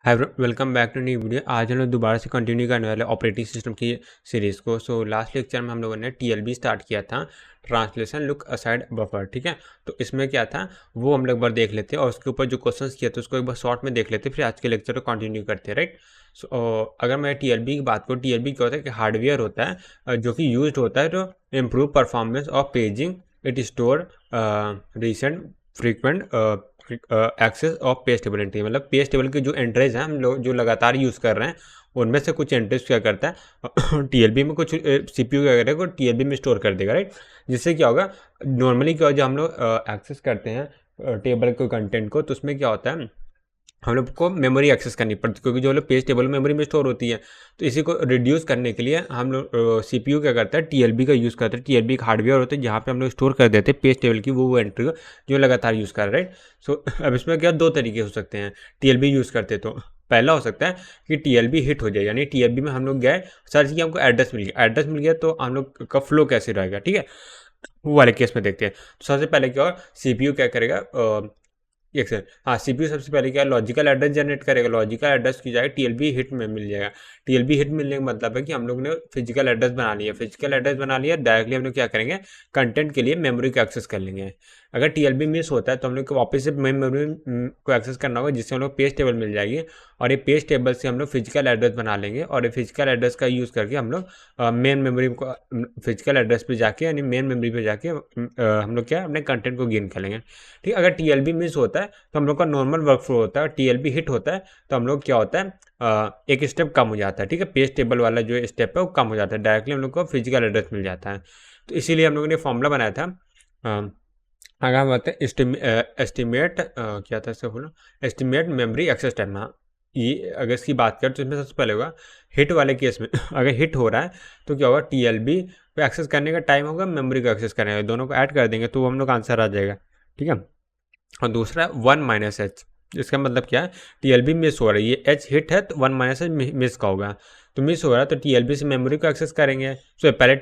Hi welcome back to new video. आज हम लोग दोबारा से कंटिन्यू करने वाले ऑपरेटिंग सिस्टम की सीरीज़ को। लास्ट लेक्चर में हम लोगों ने टीएलबी स्टार्ट किया था, ट्रांसलेशन लुक असाइड बफर। ठीक है, तो इसमें क्या था वो हम लोग एक बार देख लेते हैं और उसके ऊपर जो क्वेश्चंस किए थे उसको एक बार शॉर्ट में देख लेते हैं, फिर आज के लेक्चर को कंटिन्यू करते हैं। राइट। अगर मैं टीएलबी की बात करूँ, टीएलबी क्या होता है कि हार्डवेयर होता है जो कि यूज होता है to improve performance of paging. It store recent frequent access of page table entry. मतलब पेज टेबल की जो एंट्रीज हैं हम लोग जो लगातार यूज़ कर रहे हैं उनमें से कुछ एंट्रीज क्या करता है टीएलबी में कुछ सीपीयू क्या करेगा, टीएलबी में स्टोर कर देगा। राइट। जिससे क्या होगा, नॉर्मली क्या जब हम लोग एक्सेस करते हैं टेबल के कंटेंट को, तो उसमें क्या होता है हम लोग को मेमोरी एक्सेस करनी पड़ती है, क्योंकि जो लोग पेज टेबल मेमोरी में स्टोर होती है। तो इसी को रिड्यूस करने के लिए हम लोग सीपीयू क्या करता है, टीएलबी का यूज़ करते हैं। टीएलबी एक हार्डवेयर होता है जहाँ पे हम लोग स्टोर कर देते हैं पेज टेबल की वो एंट्री को जो लगातार यूज़ कर रहे हैं। राइट। सो अब इसमें क्या दो तरीके हो सकते हैं टीएलबी यूज़ करते। तो पहला हो सकता है कि टीएलबी हिट हो जाए, यानी टीएलबी में हम लोग गए सर्च किया, हमको एड्रेस मिल गया। एड्रेस मिल गया तो हम लोग का फ्लो कैसे रहेगा, ठीक है, वो वाले केस में देखते हैं। तो सबसे पहले क्या होगा, सीपीयू क्या करेगा, एक सेकंड, हाँ, सीपीयू सबसे पहले क्या लॉजिकल एड्रेस जनरेट करेगा। लॉजिकल एड्रेस की जाएगा टीएलबी हिट में मिल जाएगा। टीएलबी हिट मिलने का मतलब है कि हम लोग ने फिजिकल एड्रेस बना लिया। फिजिकल एड्रेस बना लिया, डायरेक्टली हम लोग क्या करेंगे, कंटेंट के लिए मेमोरी को एक्सेस कर लेंगे। अगर टीएलबी मिस होता है तो हम लोग को वापस से मेमोरी को एक्सेस करना होगा, जिससे हम लोग पेज टेबल मिल जाएगी। और ये पेज टेबल से हम लोग फिजिकल एड्रेस बना लेंगे और ये फिजिकल एड्रेस का यूज़ करके हम लोग मेन मेमोरी को, फिजिकल एड्रेस पे जाके यानी मेन मेमोरी पे जाके हम लोग क्या अपने कंटेंट को गेन कर लेंगे। ठीक। अगर टीएलबी मिस होता है तो हम लोग का नॉर्मल वर्क फ्लो होता है। टीएलबी हिट होता है तो हम लोग क्या होता है, एक स्टेप कम हो जाता है। ठीक है, पेज टेबल वाला जो स्टेप है वो कम हो जाता है, डायरेक्टली हम लोग को फिजिकल एड्रेस मिल जाता है। तो इसीलिए हम लोगों ने फॉर्मूला बनाया था। अगर हम बोलते हैं एस्टिमेट क्या था इससे बोलो, एस्टिमेट मेमोरी एक्सेस टाइम। हाँ, ये अगर इसकी बात करें तो इसमें सबसे पहले होगा हिट वाले केस में अगर हिट हो रहा है तो क्या होगा, टीएलबी पे एक्सेस करने का टाइम होगा, मेमोरी को एक्सेस करने का, दोनों को ऐड कर देंगे तो हम लोग आंसर आ जाएगा। ठीक है। और दूसरा 1-H। इसका मतलब क्या है, टीएलबी मिस हो रही है, एच हिट है तो 1-H मिस का होगा। तो मिस हो रहा है तो टीएलबी से मेमोरी को एक्सेस करेंगे। सो पहले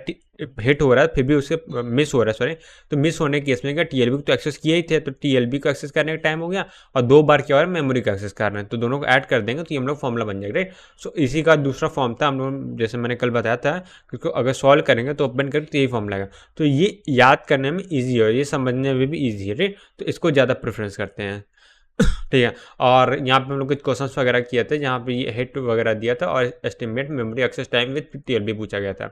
हिट हो रहा है फिर भी उसे मिस हो रहा है, सॉरी। तो मिस होने के केस में क्या, टीएलबी को तो एक्सेस किए ही थे तो टीएलबी को एक्सेस करने का टाइम हो गया, और दो बार क्या हो रहा है, मेमोरी को एक्सेस कर रहे हैं, तो दोनों को ऐड कर देंगे तो ये हम लोग फॉर्मूला बन जाएगा। राइट। सो इसी का दूसरा फॉर्म था हम लोग, जैसे मैंने कल बताया था, क्योंकि अगर सॉल्व करेंगे तो ओपन करके तो यही फॉर्मूला आएगा। तो ये याद करने में ईजी है, ये समझने में भी ईजी है। राइट। तो इसको ज़्यादा प्रेफरेंस करते हैं। ठीक है। और यहाँ पे हम लोग कुछ क्वेश्चंस वगैरह किए थे जहाँ पे ये हिट वगैरह दिया था और estimate memory access time with TLB पूछा गया था।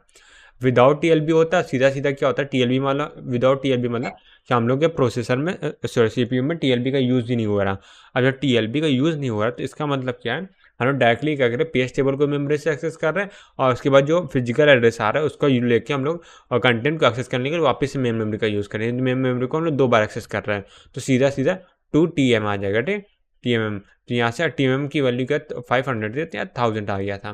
विदाउट टीएलबी होता सीधा सीधा क्या होता है, टीएलबी मतलब विदाउट टीएलबी मतलब कि हम लोग के प्रोसेसर में, सॉरी, सीपीयू में टीएलबी का यूज़ ही नहीं हो रहा। अब जब टीएलबी का यूज़ नहीं हो रहा तो इसका मतलब क्या है, हम लोग डायरेक्टली क्या करें, पेज टेबल को मेमोरी से एक्सेस कर रहे हैं और उसके बाद जो फिजिकल एड्रेस आ रहा है उसको लेके हम लोग कंटेंट को एक्सेस करने के लिए वापस से मेन मेमोरी का यूज़ करें। मेन मेमोरी को हम लोग दो बार एक्सेस कर रहे हैं तो सीधा सीधा 2 TM आ जाएगा। ठीक, टीएमएम। तो यहाँ से टीएमएम की वैल्यू क्या 500 थी, या 1000 आ गया था।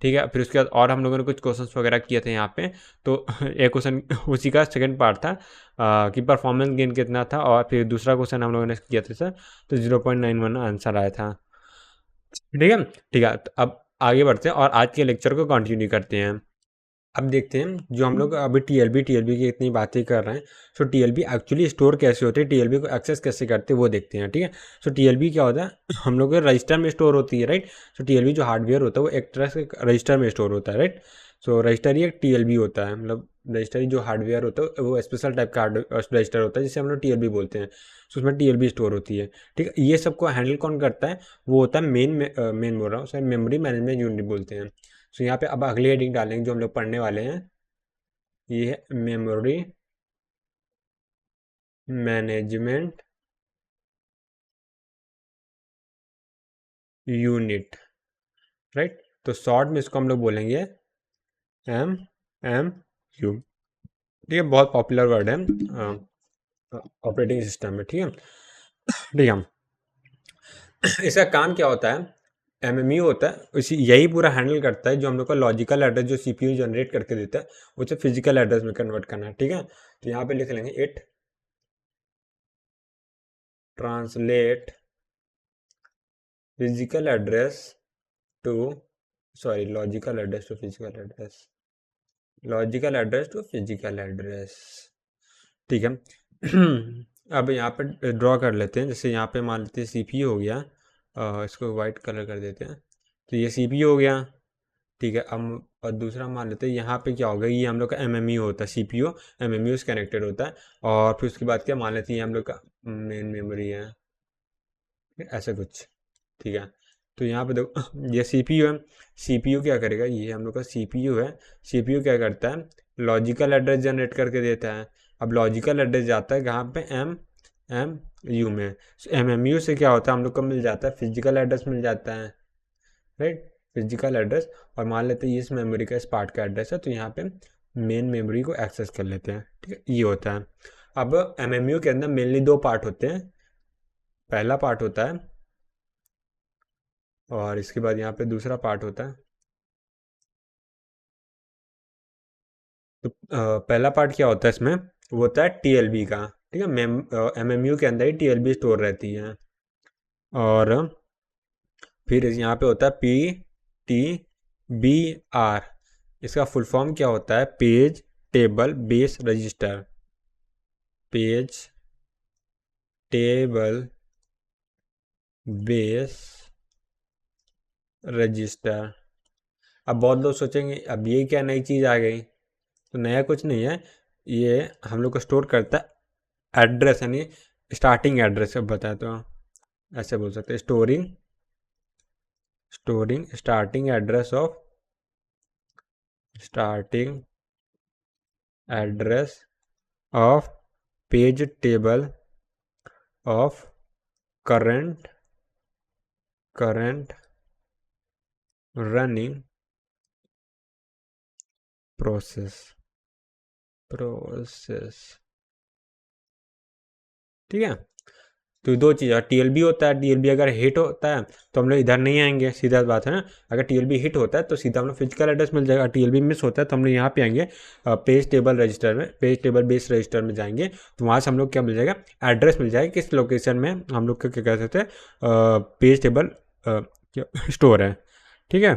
ठीक है। फिर उसके बाद और हम लोगों ने कुछ क्वेश्चंस वगैरह किए थे यहाँ पे। तो एक क्वेश्चन उसी का सेकंड पार्ट था कि परफॉर्मेंस गेन कितना था, और फिर दूसरा क्वेश्चन हम लोगों ने किया था सर, तो 0.91 आंसर आया था। ठीक है। ठीक है, तो अब आगे बढ़ते हैं और आज के लेक्चर को कंटिन्यू करते हैं। अब देखते हैं जो हम लोग अभी टीएलबी की इतनी बातें कर रहे हैं, सो टीएलबी एक्चुअली स्टोर कैसे होते हैं, टीएलबी को एक्सेस कैसे करते हैं वो देखते हैं। ठीक है। सो टीएलबी क्या होता है, हम लोग के रजिस्टर में स्टोर होती है। राइट। सो टीएलबी जो हार्डवेयर होता है वो एक तरह से रजिस्टर में स्टोर होता है। राइट। सो रजिस्टर ही एक टीएलबी होता है, मतलब रजिस्टर ही जो हार्डवेयर होता है वो स्पेशल टाइप का रजिस्टर होता है जिसे हम लोग टीएलबी बोलते हैं। सो उसमें टीएलबी स्टोर होती है। ठीक है। ये सबको हैंडल कौन करता है, वो होता है मेन बोल रहा हूँ सर, मेमोरी मैनेजमेंट यूनिट बोलते हैं। सो यहाँ पे अब अगली हेडिंग डालेंगे जो हम लोग पढ़ने वाले हैं, ये है मेमोरी मैनेजमेंट यूनिट। राइट। तो शॉर्ट में इसको हम लोग बोलेंगे MMU। ठीक है, बहुत पॉपुलर वर्ड है ऑपरेटिंग सिस्टम में। ठीक है। ठीक है। इसका काम क्या होता है, MMU होता है इसी, यही पूरा हैंडल करता है जो हम लोग का लॉजिकल एड्रेस जो सीपीयू जनरेट करके देता है उसे फिजिकल एड्रेस में कन्वर्ट करना है। ठीक है। तो यहाँ पे लिख लेंगे it translate physical address to, sorry, logical address to physical address, logical address to physical address. ठीक है। अब यहाँ पे ड्रॉ कर लेते हैं, जैसे यहाँ पे मान लेते हैं सीपीयू हो गया, इसको वाइट कलर कर देते हैं। तो ये CPU हो गया, ठीक है। अब और दूसरा मान लेते हैं यहाँ पे क्या होगा, ये हम लोग का MMU होता है, CPU MMU से कनेक्टेड होता है। और फिर उसके बाद क्या मान लेते हैं, ये हम लोग का मेन मेमोरी है, ऐसा कुछ, ठीक है। तो यहाँ पे देखो ये CPU है। CPU क्या करेगा, ये हम लोग का CPU है। CPU क्या करता है, लॉजिकल एड्रेस जनरेट करके देता है। अब लॉजिकल एड्रेस जाता है कहाँ पे, MMU में। MMU से क्या होता है, हम लोग को मिल जाता है फिजिकल एड्रेस मिल जाता है, राइट, फिजिकल एड्रेस। और मान लेते हैं ये इस मेमोरी का इस पार्ट का एड्रेस है, तो यहाँ पे मेन मेमोरी को एक्सेस कर लेते हैं, ठीक है, ये होता है। अब MMU के अंदर मेनली दो पार्ट होते हैं। पहला पार्ट होता है और इसके बाद यहाँ पे दूसरा पार्ट होता है। तो पहला पार्ट क्या होता है इसमें, वो होता है TLB का, ठीक है। MMU के अंदर ही TLB स्टोर रहती है। और फिर यहाँ पे होता है PTBR। इसका फुल फॉर्म क्या होता है, page table base register, page table base register. अब बहुत लोग सोचेंगे अब ये क्या नई चीज़ आ गई, तो नया कुछ नहीं है, ये हम लोग को स्टोर करता है एड्रेस, यानी स्टार्टिंग एड्रेस। अब बताए तो ऐसे बोल सकते हैं, storing starting address of starting address of page table of current running process, ठीक है। तो दो चीज़ है, TLB होता है, TLB अगर हिट होता है तो हम लोग इधर नहीं आएंगे, सीधा बात है ना। अगर TLB हिट होता है तो सीधा हम लोग फिजिकल एड्रेस मिल जाएगा। TLB मिस होता है तो हम लोग यहाँ पे आएंगे पेज टेबल रजिस्टर में, पेज टेबल बेस रजिस्टर में जाएंगे, तो वहाँ से हम लोग क्या मिल जाएगा, एड्रेस मिल जाएगा किस लोकेशन में हम लोग क्या कह सकते हैं पेज टेबल स्टोर है, ठीक है।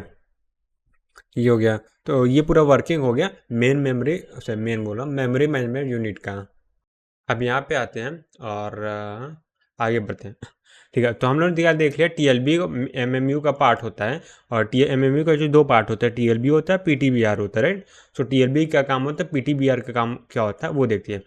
ये हो गया, तो ये पूरा वर्किंग हो गया मेन मेमोरी से, मेन बोला मेमोरी मैनेजमेंट यूनिट का। अब यहाँ पे आते हैं और आगे बढ़ते हैं, ठीक है। तो हम लोगों ने देख लिया TLB MMU का पार्ट होता है, और MMU का जो दो पार्ट होता है, TLB होता है, PTBR होता है, राइट। सो TLB का काम होता है, PTBR का काम क्या होता है वो देखते हैं।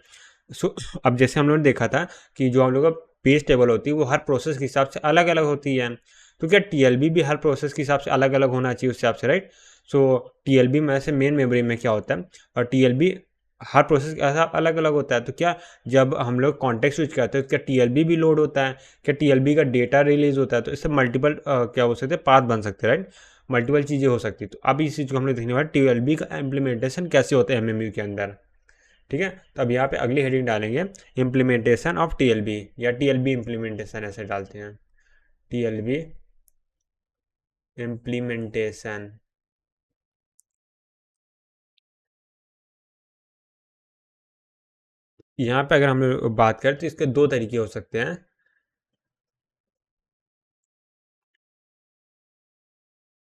सो अब जैसे हम लोगों ने देखा था कि जो हम लोग का पेज टेबल होती है वो हर प्रोसेस के हिसाब से अलग अलग होती है, तो क्या TLB भी हर प्रोसेस के हिसाब से अलग अलग होना चाहिए उस हिसाब से, राइट। सो TLB में से मेन मेमोरी में क्या होता है, और TLB हर प्रोसेस ऐसा अलग अलग होता है, तो क्या जब हम लोग कॉन्टेक्स्ट स्विच करते हैं तो क्या TLB भी लोड होता है, क्या TLB का डेटा रिलीज होता है, तो इससे मल्टीपल क्या हो सकते हैं, पाथ बन सकते हैं, राइट, मल्टीपल चीज़ें हो सकती है। तो अब इस चीज़ को हमने देखने वाला TLB का इम्प्लीमेंटेशन कैसे होता है MMU के अंदर, ठीक है। तो अब यहाँ पे अगली हेडिंग डालेंगे इम्प्लीमेंटेशन ऑफ TLB, या TLB इम्प्लीमेंटेशन ऐसे डालते हैं, TLB इम्प्लीमेंटेशन। यहाँ पे अगर हम लोग बात करें तो इसके दो तरीके हो सकते हैं।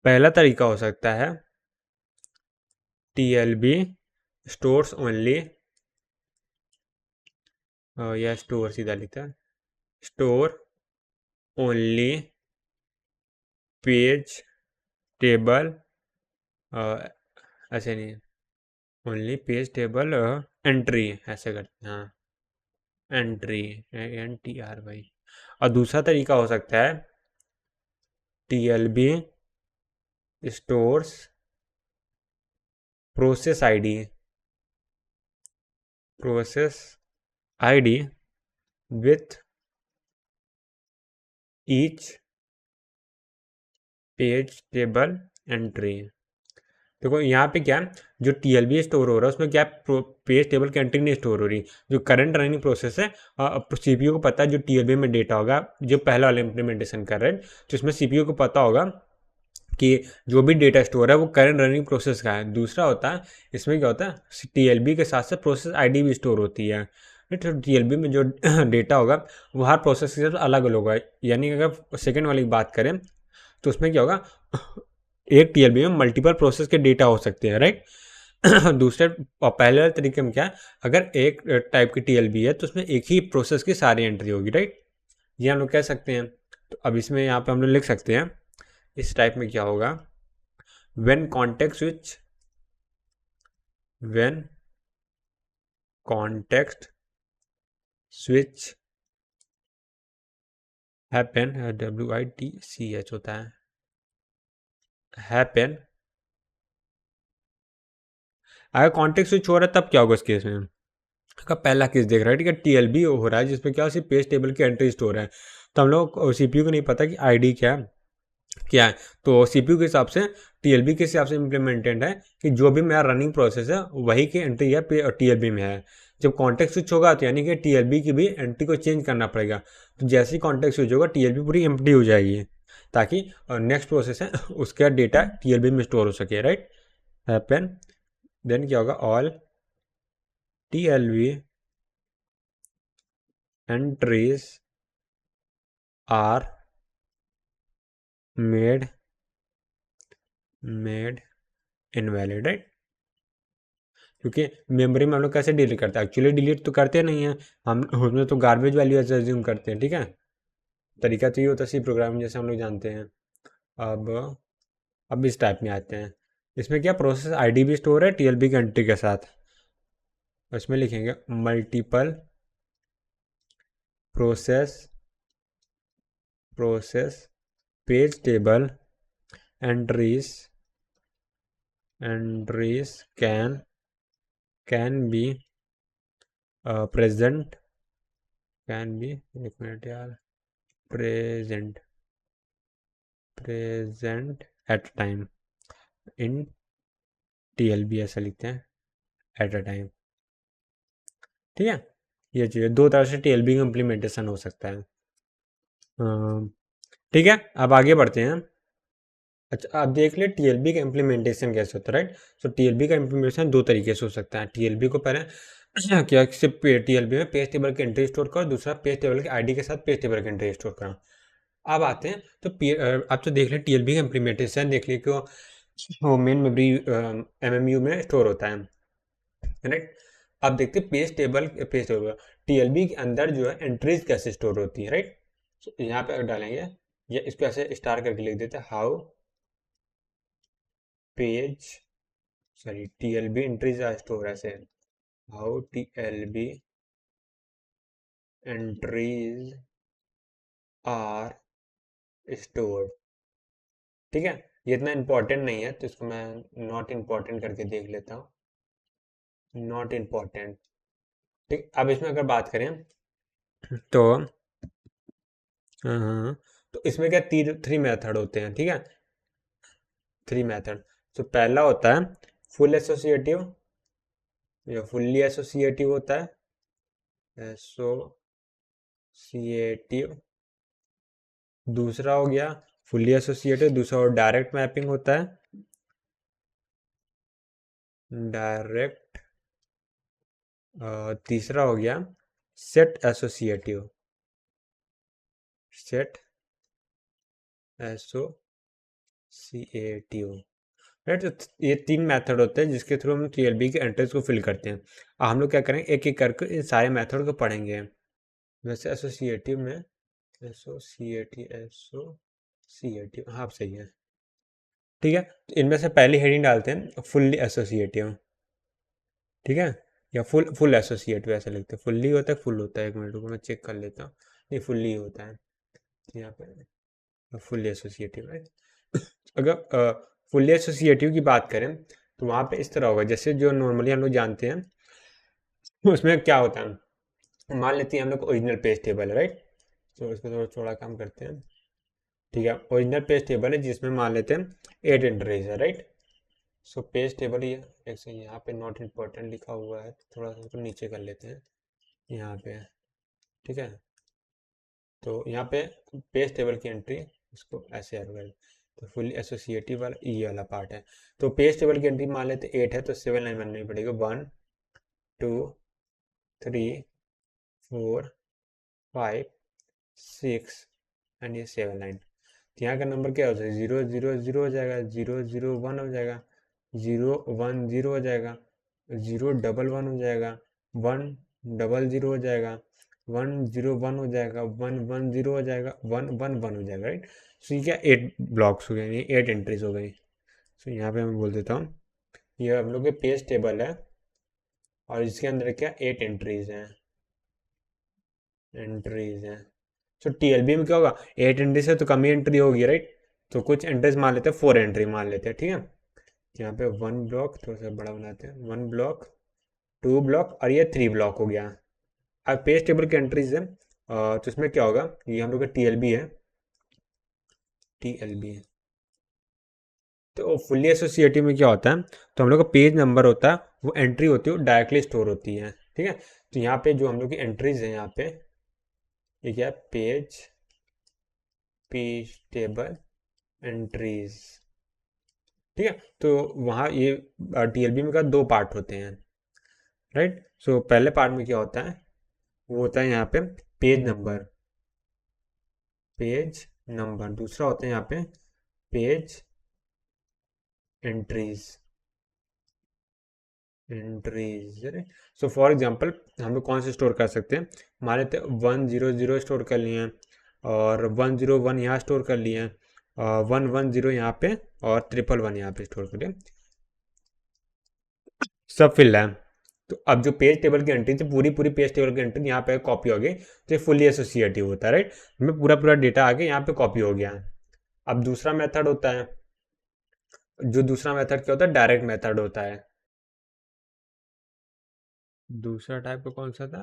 पहला तरीका हो सकता है TLB स्टोर्स ओनली, या स्टोर सीधा लिखता है, स्टोर ओनली पेज टेबल, ऐसे नहीं, ओनली पेज टेबल एंट्री, ऐसे करते हैं, हाँ, एंट्री NTR। और दूसरा तरीका हो सकता है TLB stores process ID with each page table entry. देखो यहाँ पे क्या जो TLB स्टोर हो रहा है उसमें क्या पेज टेबल की एंट्री नहीं स्टोर हो रही, जो करंट रनिंग प्रोसेस है, CPU को पता है जो TLB में डेटा होगा, जो पहला वाला इम्प्लीमेंटेशन कर रहे हैं, तो इसमें CPU को पता होगा कि जो भी डेटा स्टोर है वो करंट रनिंग प्रोसेस का है। दूसरा होता है इसमें क्या होता है TLB के साथ साथ प्रोसेस आईडी भी स्टोर होती है, तो TLB में जो डेटा होगा वो हर प्रोसेस के साथ अलग अलग होगा। यानी अगर सेकेंड वाली बात करें तो उसमें क्या होगा, एक TLB में मल्टीपल प्रोसेस के डेटा हो सकते हैं, राइट। दूसरे और पहले वाले तरीके में क्या है, अगर एक टाइप की TLB है तो उसमें एक ही प्रोसेस की सारी एंट्री होगी, राइट, ये हम लोग कह सकते हैं। तो अब इसमें यहाँ पे हम लोग लिख सकते हैं इस टाइप में क्या होगा, when context switch happen, WITCH होता है, हैपन। अगर कॉन्टेक्स्ट स्विच हो रहा है तब क्या होगा इस केस में, का पहला केस देख रहा है, ठीक है, TLB हो रहा है जिसमें क्या सिर्फ पेज टेबल की एंट्री स्टोर है, तो हम लोग CPU को नहीं पता कि ID क्या है, तो CPU के हिसाब से TLB के हिसाब से इम्प्लीमेंटेड है कि जो भी मेरा रनिंग प्रोसेस है वही की एंट्री है TLB में है। जब कॉन्टेक्स्ट स्विच होगा तो यानी कि TLB की भी एंट्री को चेंज करना पड़ेगा, तो जैसे ही कॉन्टेक्स्ट स्विच होगा TLB पूरी एम्प्टी हो जाएगी ताकि नेक्स्ट प्रोसेस है उसका डेटा TLB में स्टोर हो सके, राइट, हैपन। देन क्या होगा, all TLB entries are made invalid, right, क्योंकि मेमोरी में हम लोग कैसे डिलीट करते हैं, एक्चुअली डिलीट तो करते नहीं हैं हम, उसमें तो गार्बेज वैल्यू ऐसे एज्यूम करते हैं, ठीक है, तरीका तो ये होता है सी प्रोग्रामिंग जैसे हम लोग जानते हैं। अब इस टाइप में आते हैं, इसमें क्या प्रोसेस आईडी भी स्टोर है TLB की एंट्री के साथ, इसमें लिखेंगे multiple process page table entries can be present, एक मिनट यार, present at time in TLB, ऐसा लिखते हैं, एट अ टाइम, ठीक है। ये चीज़ दो तरह से TLB का इम्प्लीमेंटेशन हो सकता है। ठीक है, अब आगे बढ़ते हैं। अच्छा, आप देख ले TLB का इम्प्लीमेंटेशन कैसे होता है, राइट। सो TLB का इम्प्लीमेंटेशन दो तरीके से हो सकता है। TLB को पहले क्या सिर्फ TLB में पेज टेबल की एंट्री स्टोर करो, दूसरा पेज टेबल के ID के साथ पेज टेबल की एंट्री स्टोर करो। अब आते हैं तो आप तो देख ले TLB का इम्प्लीमेंटेशन देख लिए कि वो मेन मेमोरी MMU में स्टोर होता है, राइट। अब देखते हैं पेज टेबल TLB के अंदर जो है एंट्रीज कैसे स्टोर होती है, राइट। यहाँ पे डालेंगे, ये इसको ऐसे स्टार करके लिख देते हैं, how TLB entries are store, ऐसे how TLB entries are store, ठीक है। ये इतना इंपॉर्टेंट नहीं है तो इसको मैं नॉट इम्पॉर्टेंट करके देख लेता हूँ, नॉट इम्पॉर्टेंट, ठीक। अब इसमें अगर बात करें तो तो इसमें क्या थ्री मेथड होते हैं, ठीक है, थ्री मेथड। तो पहला होता है फुल एसोसिएटिव, या फुल्ली एसोसिएटिव होता है, एसोसिएटिव। दूसरा हो गया फुल्ली एसोसिएटिव, दूसरा और डायरेक्ट मैपिंग होता है, डायरेक्ट। तीसरा हो गया सेट एसोसिएटिव, राइट। तो ये तीन मेथड होते हैं जिसके थ्रू हम TLB के एंट्रीज को फिल करते हैं। हम लोग क्या करेंगे, एक एक करके इन सारे मेथड को पढ़ेंगे। वैसे एसोसिएटिव में एसोसिएटिव हाँ सही है, ठीक है। तो इनमें से पहली हेडिंग डालते हैं फुल्ली एसोसिएटिव, ठीक है, या फुल एसोसिएटिव ऐसा लिखते हैं। फुल्ली होता है फुल होता है, एक मिनट को मैं चेक कर लेता हूँ, नहीं फुल्ली होता है यहाँ पे, फुल्ली एसोसिएटिव है। अगर फुल्ली एसोसिएटिव की बात करें तो वहाँ पे इस तरह होगा जैसे जो नॉर्मली हम लोग जानते हैं, उसमें क्या होता है, मान लेते हैं हम लोग ओरिजिनल पेज टेबल है, राइट। तो इसको थोड़ा थोड़ा काम करते हैं, ठीक है। ओरिजिनल पेज टेबल है जिसमें मान लेते हैं 8 एंट्रीज है, राइट। सो पेज टेबल ये एक से यहाँ पे नॉट इम्पोर्टेंट लिखा हुआ है, थोड़ा सा तो नीचे कर लेते हैं, यहाँ पे है, ठीक है। तो यहाँ पे पेज टेबल की एंट्री इसको ऐसे ऐड कर, तो फुल एसोसिएटिव वाला ये वाला पार्ट है। तो पेज टेबल की एंट्री मान लेते 8 है तो 7 लाइन बननी पड़ेगी, 1 2 3 4 5 6 एंड ये 7 लाइन। तो यहाँ का नंबर क्या हो जाएगा, 0 0 0 हो जाएगा, 0 0 1 हो जाएगा, 0 1 0 हो जाएगा, 0 1 1 हो जाएगा, 1 0 0 हो जाएगा, 101 हो जाएगा, 110 हो जाएगा, 111 हो जाएगा, राइट। सो ये क्या 8 ब्लॉक्स हो गए, ये 8 एंट्रीज हो गई। सो यहाँ पे मैं बोल देता हूँ ये हम लोग के पेज टेबल है और इसके अंदर क्या 8 एंट्रीज हैं। सो टीएलबी में क्या होगा, 8 एंट्री से तो कम ही एंट्री होगी, राइट। तो कुछ एंट्रीज मान लेते हैं, 4 एंट्री मान लेते हैं, ठीक है। यहाँ पे 1 ब्लॉक थोड़ा सा बड़ा बनाते हैं, 1 ब्लॉक, 2 ब्लॉक और ये 3 ब्लॉक हो गया। अब पेज टेबल की एंट्रीज है, तो इसमें क्या होगा, ये हम लोग का टीएलबी है, टीएलबी। तो फुल्ली एसोसिएटिव में क्या होता है, तो हम लोग का पेज नंबर होता है, वो एंट्री होती है, वो डायरेक्टली स्टोर होती है, ठीक है। तो यहाँ पे जो हम लोग की एंट्रीज है, यहाँ पे ये क्या है, पेज टेबल एंट्रीज, ठीक है। तो वहाँ ये टीएलबी में का 2 पार्ट होते हैं, राइट। सो पहले पार्ट में क्या होता है, वो होता है यहाँ पे पेज नंबर, दूसरा होता है यहाँ पे page entries, so for example हम लोग कौन से स्टोर कर सकते हैं, मान लेते हैं 100 स्टोर कर लिए हैं, और 101 यहाँ स्टोर कर लिए हैं, और 110 यहाँ पे, और 111 यहाँ पे स्टोर कर लिए, सब फिल है। तो अब जो पेज टेबल की एंट्री थी, पूरी पूरी पेज टेबल की एंट्री यहाँ पे कॉपी हो गई, तो ये फुली एसोसिएटिव होता है, राइट। हमें पूरा पूरा डेटा आगे यहाँ पे कॉपी हो गया। अब दूसरा मेथड होता है, जो दूसरा मेथड क्या होता है, डायरेक्ट मेथड होता है। दूसरा टाइप का कौन सा था,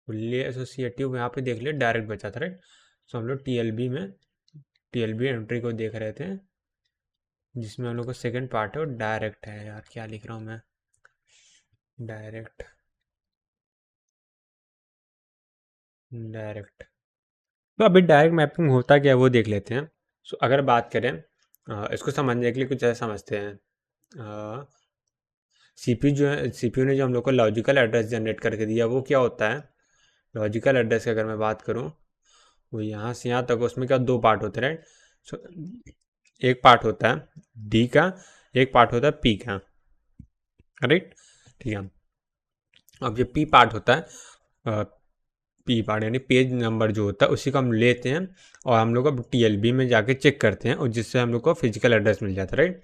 फुल्ली एसोसिएटिव, यहाँ पे देख लिया डायरेक्ट बचा था, राइट। सो हम लोग टीएलबी एंट्री को देख रहे थे, जिसमें हम लोग का सेकंड पार्ट है वो डायरेक्ट है, यार क्या लिख रहा हूँ मैं, डायरेक्ट, डायरेक्ट। तो अभी डायरेक्ट मैपिंग होता क्या है वो देख लेते हैं। सो अगर बात करें इसको समझने के लिए कुछ ऐसा समझते हैं, सीपीयू जो है, सीपीयू ने जो हम लोग को लॉजिकल एड्रेस जनरेट करके दिया, वो क्या होता है, लॉजिकल एड्रेस की अगर मैं बात करूँ, वो यहाँ से यहाँ तक, उसमें क्या 2 पार्ट होते हैं, राइट। सो एक पार्ट होता है डी का, एक पार्ट होता है पी का, राइट, ठीक है। अब जो पी पार्ट होता है, पी पार्ट यानी पेज नंबर जो होता है, उसी को हम लेते हैं और हम लोग को टीएलबी में जाके चेक करते हैं, और जिससे हम लोग को फिजिकल एड्रेस मिल जाता है, राइट।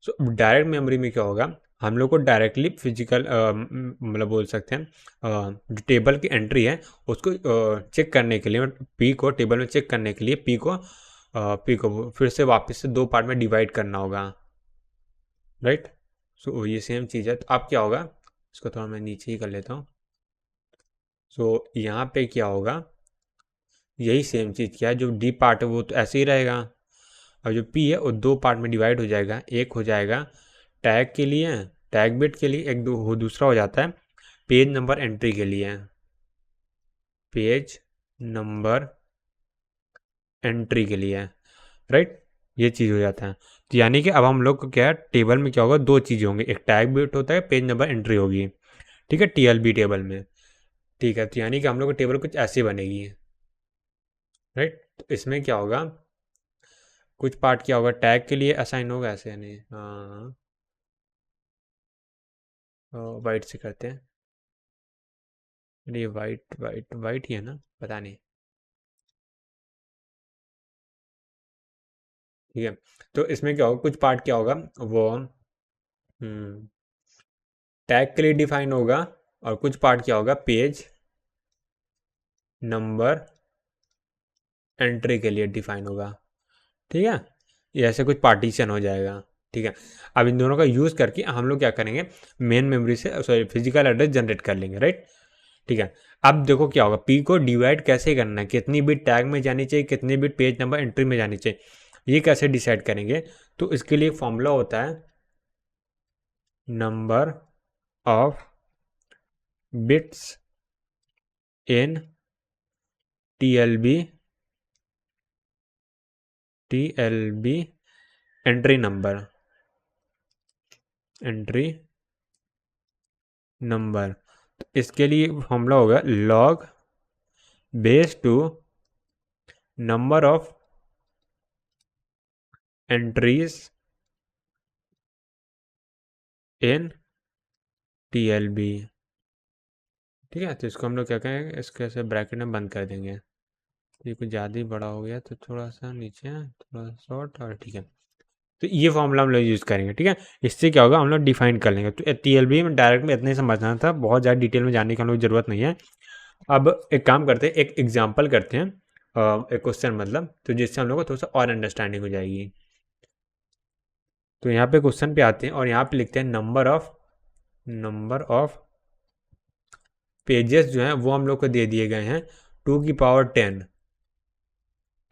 सो डायरेक्ट मेमोरी में क्या होगा, हम लोग को डायरेक्टली फिजिकल मतलब बोल सकते हैं जो टेबल की एंट्री है उसको चेक करने के लिए, पी को टेबल में चेक करने के लिए पी को फिर से वापस से 2 पार्ट में डिवाइड करना होगा, राइट। सो ये सेम चीज़ है। तो अब क्या होगा, इसको थोड़ा मैं नीचे ही कर लेता हूँ। सो यहाँ पे क्या होगा, यही सेम चीज़ क्या है, जो डी पार्ट है वो तो ऐसे ही रहेगा, और जो पी है वो 2 पार्ट में डिवाइड हो जाएगा। एक हो जाएगा टैग के लिए, टैग बिट के लिए, एक दूसरा हो जाता है पेज नंबर एंट्री के लिए, पेज नंबर एंट्री के लिए, राइट। ये चीज़ हो जाता है। तो यानी कि अब हम लोग को क्या है, टेबल में क्या होगा, 2 चीज़ें होंगी, एक टैग बिट होता है, पेज नंबर एंट्री होगी, ठीक है, टीएलबी टेबल में, ठीक है। तो यानी कि हम लोग को टेबल कुछ ऐसी बनेगी, राइट। तो इसमें क्या होगा, कुछ पार्ट क्या होगा टैग के लिए असाइन होगा, ऐसे यानी हाँ, वाइट से करते हैं, ये वाइट वाइट वाइट ही है ना, पता नहीं, ठीक है। तो इसमें क्या होगा, कुछ पार्ट क्या होगा, वो टैग के लिए डिफाइन होगा, और कुछ पार्ट क्या होगा, पेज नंबर एंट्री के लिए डिफाइन होगा, ठीक है। ये ऐसे कुछ पार्टीशन हो जाएगा, ठीक है। अब इन दोनों का यूज़ करके हम लोग क्या करेंगे, मेन मेमोरी से सॉरी फिजिकल एड्रेस जनरेट कर लेंगे, राइट, ठीक है। अब देखो क्या होगा, पी को डिवाइड कैसे करना है, कितनी बिट टैग में जानी चाहिए, कितनी बिट पेज नंबर एंट्री में जानी चाहिए, ये कैसे डिसाइड करेंगे। तो इसके लिए फॉर्मूला होता है number of bits in TLB TLB entry number. तो इसके लिए फॉर्मूला होगा log base two number of entries in TLB, ठीक है। तो इसको हम लोग क्या करेंगे, इसके ऐसे ब्रैकेट में बंद कर देंगे। ये कुछ ज़्यादा ही बड़ा हो गया तो थोड़ा सा नीचे, थोड़ा शॉर्ट, और ठीक है। तो ये फॉर्मूला हम लोग यूज़ करेंगे। ठीक है, इससे क्या होगा, हम लोग डिफाइन कर लेंगे। तो टीएलबी में डायरेक्ट में इतना ही समझना था, बहुत ज़्यादा डिटेल में जाने की हम लोग ज़रूरत नहीं है। अब एक काम करते हैं, एक एग्जाम्पल करते हैं, एक क्वेश्चन मतलब, तो जिससे हम लोग को थोड़ा सा और अंडरस्टैंडिंग हो जाएगी। तो यहाँ पे क्वेश्चन पे आते हैं और यहाँ पे लिखते हैं नंबर ऑफ पेजेस जो हैं वो हम लोग को दे दिए गए हैं 2 की पावर 10।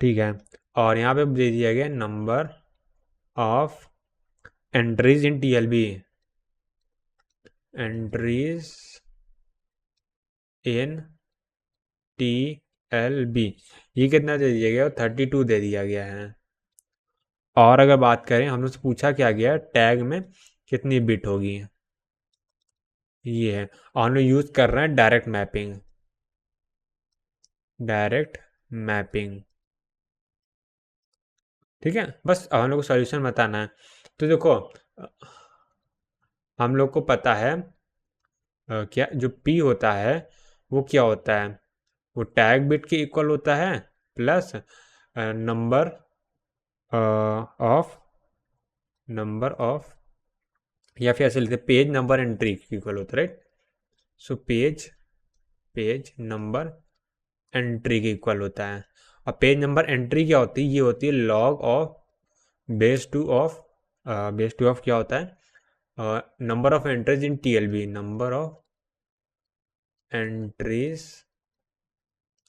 ठीक है, और यहाँ पे दे दिया गया number of entries in TLB, entries in TLB, ये कितना दे दिया गया, 32 दे दिया गया है। और अगर बात करें, हम लोग से पूछा क्या गया, टैग में कितनी बिट होगी, ये है। और हम लोग यूज़ कर रहे हैं डायरेक्ट मैपिंग। ठीक है, बस अब हम लोग को सॉल्यूशन बताना है। तो देखो, हम लोग को पता है क्या जो पी होता है वो क्या होता है, वो टैग बिट के इक्वल होता है प्लस नंबर ऑफ या फिर ऐसे लिखते हैं पेज नंबर एंट्री के इक्वल होता है, right. So page number entry के इक्वल होता है। और पेज नंबर एंट्री क्या होती है, ये होती है log of base two of क्या होता है, number of entries in TLB, number of entries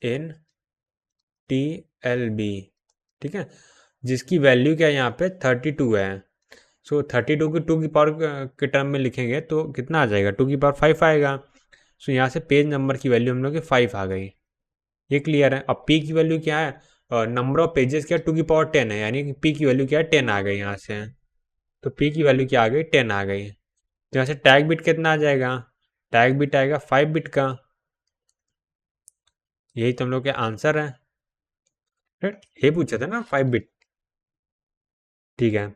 in TLB. ठीक है, जिसकी वैल्यू क्या है यहाँ पे 32 है। सो 32 की 2 की पावर के टर्म में लिखेंगे तो कितना आ जाएगा, 2 की पावर 5 आएगा। सो यहाँ से पेज नंबर की वैल्यू हम लोग की 5 आ गई, ये क्लियर है। अब पी की वैल्यू क्या है, नंबर ऑफ पेजेस क्या 2 की पावर 10 है, यानी कि पी की वैल्यू क्या है 10 आ गई यहाँ से। तो पी की वैल्यू क्या आ गई, 10 आ गई। तो यहाँ से टैग बिट कितना आ जाएगा, टैग बिट आएगा 5 बिट का। यही तो हम लोग के आंसर है, राइट। ये पूछा था ना 5 बिट। ठीक है,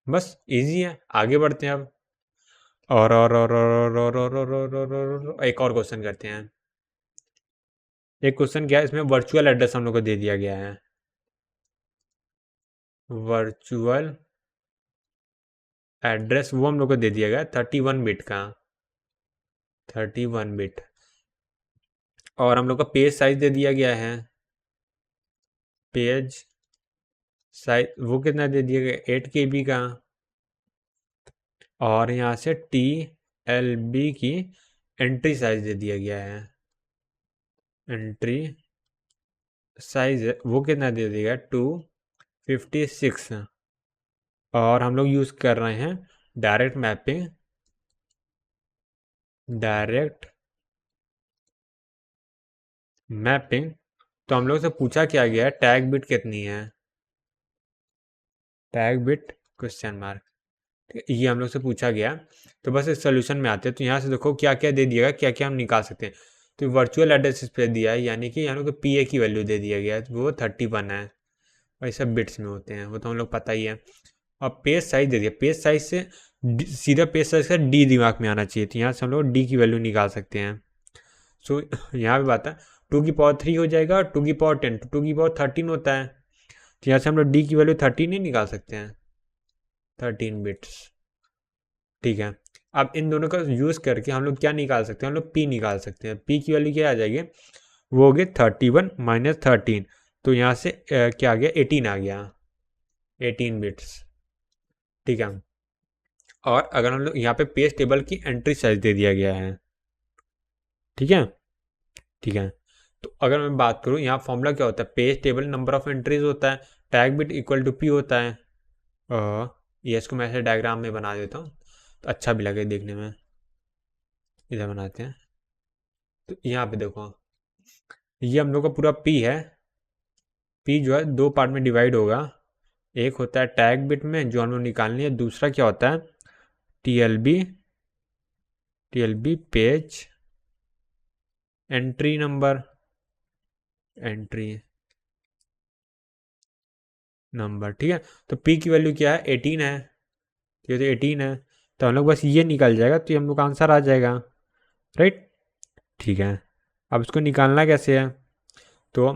बस इजी है, आगे बढ़ते हैं अब। और एक और क्वेश्चन करते हैं। एक क्वेश्चन क्या है, इसमें वर्चुअल एड्रेस हम लोग को दे दिया गया है, वर्चुअल एड्रेस वो हम लोग को दे दिया गया 31 बिट का, 31 बिट। और हम लोग का पेज साइज दे दिया गया है, पेज साइज वो कितना दे दिया गया 8 KB का। और यहाँ से TLB की एंट्री साइज दे दिया गया है, एंट्री साइज वो कितना दे दिया गया 256। और हम लोग यूज़ कर रहे हैं डायरेक्ट मैपिंग। तो हम लोग से पूछा क्या गया है, टैग बिट कितनी है, टैग बिट क्वेश्चन मार्क, ये हम लोग से पूछा गया। तो बस इस सोल्यूशन में आते हैं। तो यहाँ से देखो क्या क्या दे दिया गया, क्या क्या हम निकाल सकते हैं। तो वर्चुअल एड्रेस इस पे दिया है, यानी कि हम लोग को PA की वैल्यू दे दिया गया है, तो वो 31 है। और ये सब बिट्स में होते हैं, वो तो हम लोग पता ही है। और पेज साइज दे दिया, पेज साइज से सीधा पेज साइज का D दिमाग में आना चाहिए, तो यहाँ से हम लोग D की वैल्यू निकाल सकते हैं। सो यहाँ पे बात है 2 की पावर 3 हो जाएगा, और 2 की पावर 10, तो 2 की पावर 13 होता है। तो यहाँ से हम लोग D की वैल्यू 13 ही निकाल सकते हैं, 13 बिट्स। ठीक है, अब इन दोनों का यूज़ करके हम लोग क्या निकाल सकते हैं, हम लोग P निकाल सकते हैं। P की वैल्यू क्या आ जाएगी, वो हो गई 31 माइनस 13। तो यहाँ से क्या आ गया, 18 आ गया, 18 बिट्स। ठीक है, और अगर हम लोग यहाँ पे पेज टेबल की एंट्री साइज दे दिया गया है। ठीक है, ठीक है। तो अगर मैं बात करूँ, यहाँ फॉर्मूला क्या होता है, page table number of entries होता है, tag bit equal to P होता है। ये इसको मैं ऐसे डायग्राम में बना देता हूँ तो अच्छा भी लगे देखने में, इधर बनाते हैं। तो यहाँ पे देखो, ये हम लोग का पूरा P है। P जो है 2 पार्ट में डिवाइड होगा, एक होता है टैग बिट में जो हम लोग निकालनी है, दूसरा क्या होता है TLB पेज एंट्री नंबर ठीक है। तो P की वैल्यू क्या है, 18 है, ये तो 18 है। तो हम लोग बस ये निकल जाएगा, तो ये हम लोग का आंसर आ जाएगा, राइट। ठीक है, अब इसको निकालना कैसे है? तो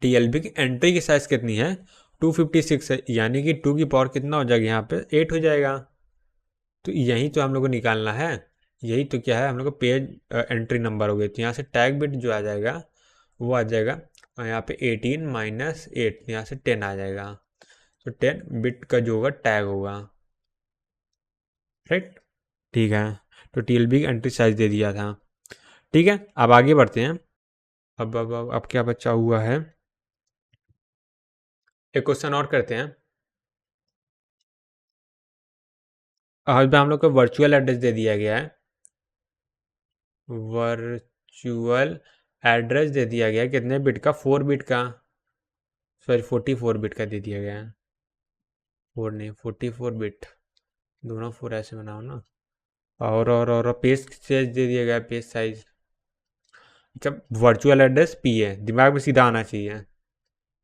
टीएलबी की एंट्री की साइज कितनी है? 256 है, यानी कि 2 की पावर कितना हो जाएगा यहाँ पे? 8 हो जाएगा। तो यही तो हम लोग को निकालना है, यही तो क्या है, हम लोग को पेज एंट्री नंबर हो गई। तो यहाँ से टैग बिट जो आ जाएगा वो आ जाएगा यहाँ पे 18 माइनस 8, यहाँ से 10 आ जाएगा। तो 10 बिट का जो होगा टैग होगा, राइट। ठीक है, तो टीएलबी की एंट्री साइज दे दिया था। ठीक है, अब आगे बढ़ते हैं। अब क्या बचा हुआ है? एक क्वेश्चन और करते हैं। अब हम लोग को वर्चुअल एड्रेस दे दिया गया है, वर्चुअल एड्रेस दे दिया गया है कितने बिट का? 4 बिट का, सॉरी 44 बिट का दे दिया गया है। 4 नहीं, 44 बिट, दोनों 4 ऐसे बनाओ ना। और पेज साइज दे दिया गया है, पेज साइज। जब वर्चुअल एड्रेस पी है, दिमाग में सीधा आना चाहिए।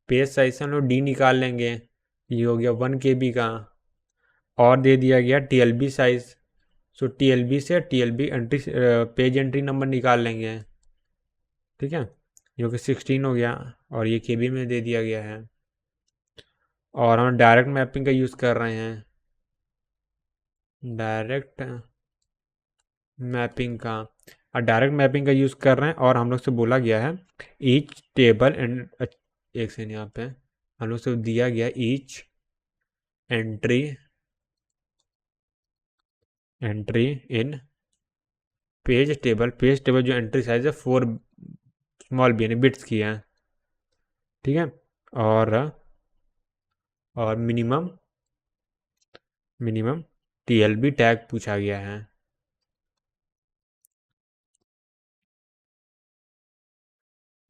पेज साइज से हम लोग डी निकाल लेंगे, ये हो गया 1 KB का। और दे दिया गया टीएलबी साइज, सो टीएलबी से TLB entry page entry number निकाल लेंगे। ठीक है, जो कि 16 हो गया, और ये केबी में दे दिया गया है। और हम डायरेक्ट मैपिंग का यूज़ कर रहे हैं, डायरेक्ट मैपिंग का, और डायरेक्ट मैपिंग का यूज़ कर रहे हैं। और हम लोग से बोला गया है ईच टेबल एंड, एक सेकंड, यहाँ पे हम लोग से दिया गया each entry in page table जो एंट्री साइज है 4 स्मॉल बी यानी बिट्स की है। ठीक है, और मिनिमम टीएलबी टैग पूछा गया है।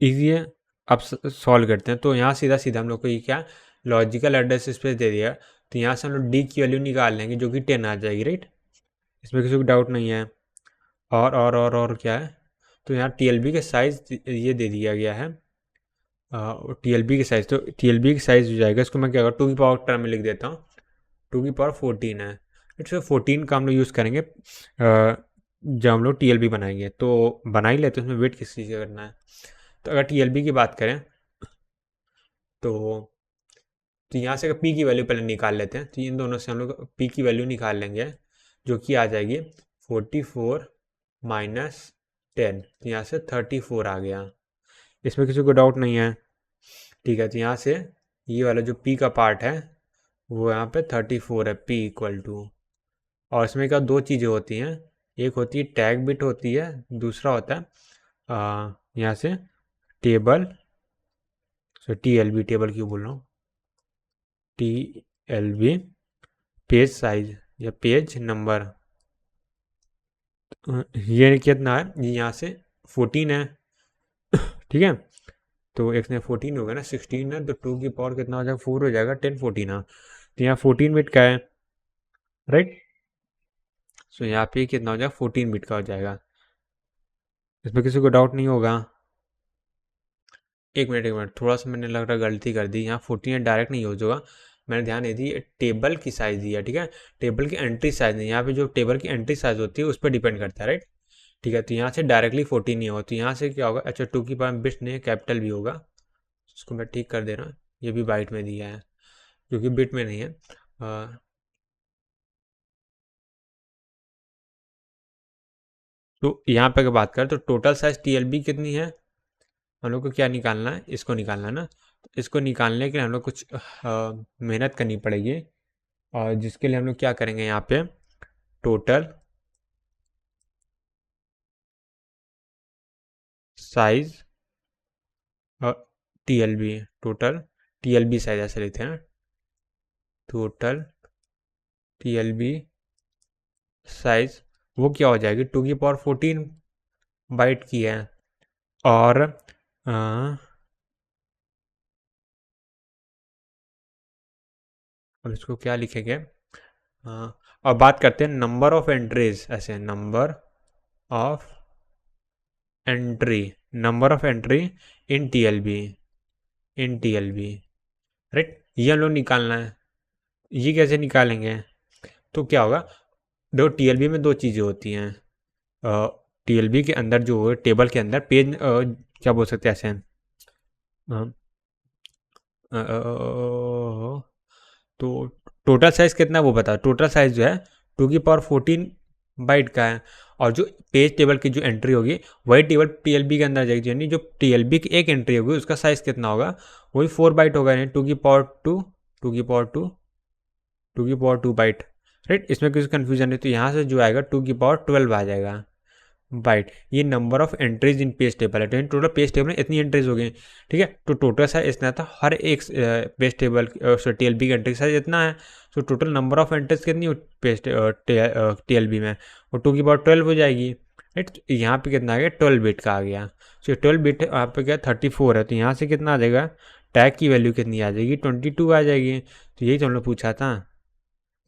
इजी है, अब सॉल्व करते हैं। तो यहाँ सीधा सीधा हम लोग को ये क्या, लॉजिकल एड्रेस स्पेस दे दिया, तो यहाँ से हम लोग डी की वैल्यू निकाल लेंगे जो कि 10 आ जाएगी, राइट। इसमें किसी को डाउट नहीं है। और क्या है, तो यहाँ टीएलबी के साइज ये दे दिया गया है, टीएलबी की साइज। तो टीएलबी की साइज हो जाएगा, इसको मैं क्या करूँ, 2 की पावर टर्म में लिख देता हूँ, 2 की पावर 14 है। इट्स 14 का हम लोग यूज़ करेंगे जब हम लोग टीएलबी बनाएंगे। तो बना ही लेते हैं, उसमें वेट किस चीज़ का करना है। तो अगर टीएलबी की बात करें तो यहाँ से पी की वैल्यू पहले निकाल लेते हैं। तो इन दोनों से हम लोग पी की वैल्यू निकाल लेंगे, जो कि आ जाएगी 44 माइनस 10, तो यहाँ से 34 आ गया। इसमें किसी को डाउट नहीं है? ठीक है, तो यहाँ से ये वाला जो पी का पार्ट है वो यहाँ पे 34 है, पी इक्वल टू। और इसमें क्या, दो चीज़ें होती हैं, एक होती है टैग बिट होती है, दूसरा होता है यहाँ से टेबल, सो टीएलबी, टेबल क्यों बोल रहा हूँ, टीएलबी पेज साइज या पेज नंबर। ये कितना है, ये यहाँ से 14 है। ठीक है, तो एक ने 14 होगा ना, 16 है, तो 2 की पावर कितना हो जाएगा, 4 हो जाएगा, 10 14 है, तो यहाँ 14 बिट का है, राइट। सो यहाँ पे कितना हो जाएगा, 14 बिट का हो जाएगा। इसमें किसी को डाउट नहीं होगा? एक मिनट, थोड़ा सा मैंने लग रहा गलती कर दी, यहाँ 14 डायरेक्ट नहीं यूज होगा, मैंने ध्यान नहीं दी, टेबल की साइज दिया, ठीक है, टेबल की एंट्री साइज नहीं, यहाँ पे जो टेबल की एंट्री साइज होती है उस पर डिपेंड करता है, राइट। ठीक है, तो यहाँ से डायरेक्टली 14 नहीं होगा, तो यहाँ से क्या होगा, अच्छा 2 की पावर बिट नहीं है, कैपिटल भी होगा, उसको मैं ठीक कर दे रहा हूँ, ये भी बाइट में दिया है क्योंकि बिट में नहीं है। तो यहाँ पे अगर बात करें तो टोटल साइज टीएलबी कितनी है, हम लोग को क्या निकालना है, इसको निकालना है ना। तो इसको निकालने के लिए हम लोग कुछ मेहनत करनी पड़ेगी, और जिसके लिए हम लोग क्या करेंगे, यहाँ पे total size TLB, total TLB size ऐसे लिखते हैं, टोटल टीएलबी साइज वो क्या हो जाएगी, 2 की पावर 14 बाइट की है। और अब इसको क्या लिखेंगे, अब बात करते हैं नंबर ऑफ एंट्रीज, ऐसे number of entry in TLB, right, ये हम लोग निकालना है। ये कैसे निकालेंगे, तो क्या होगा, दो टीएलबी में दो चीज़ें होती हैं, TLB के अंदर जो टेबल के अंदर पेज क्या बोल सकते हैं ऐसे तो टोटल साइज कितना वो बता। टोटल साइज जो है 2 की पावर 14 बाइट का है, और जो पेज टेबल की जो एंट्री होगी वही टेबल TLB के अंदर जाएगी, यानी जो TLB की एक एंट्री होगी उसका साइज कितना होगा, वही 4 बाइट होगा, यानी 2 की पावर 2 2 की पावर 2 2 की पावर 2 बाइट। राइट, इसमें कुछ कन्फ्यूजन है तो यहाँ से जो आएगा 2 की पावर 12 आ जाएगा बाइट। ये number of entries in page table है, तो इन टोटल पेज टेबल में इतनी एंट्रीज हो गई। ठीक है, तो टोटल साइज इतना था, हर एक पेज टेबल TLB की एंट्री साइज इतना है। तो टोटल नंबर ऑफ एंट्रीज कितनी हो पेज TLB में, वो 2 की पावर 12 हो जाएगी। राइट, यहाँ पे कितना आ गया, 12 बिट का आ गया। तो 12 बिट यहाँ पे क्या 34 है, तो यहाँ से कितना आ जाएगा, टैग की वैल्यू कितनी आ जाएगी, 22 आ जाएगी। तो यही तो हम लोग पूछा था।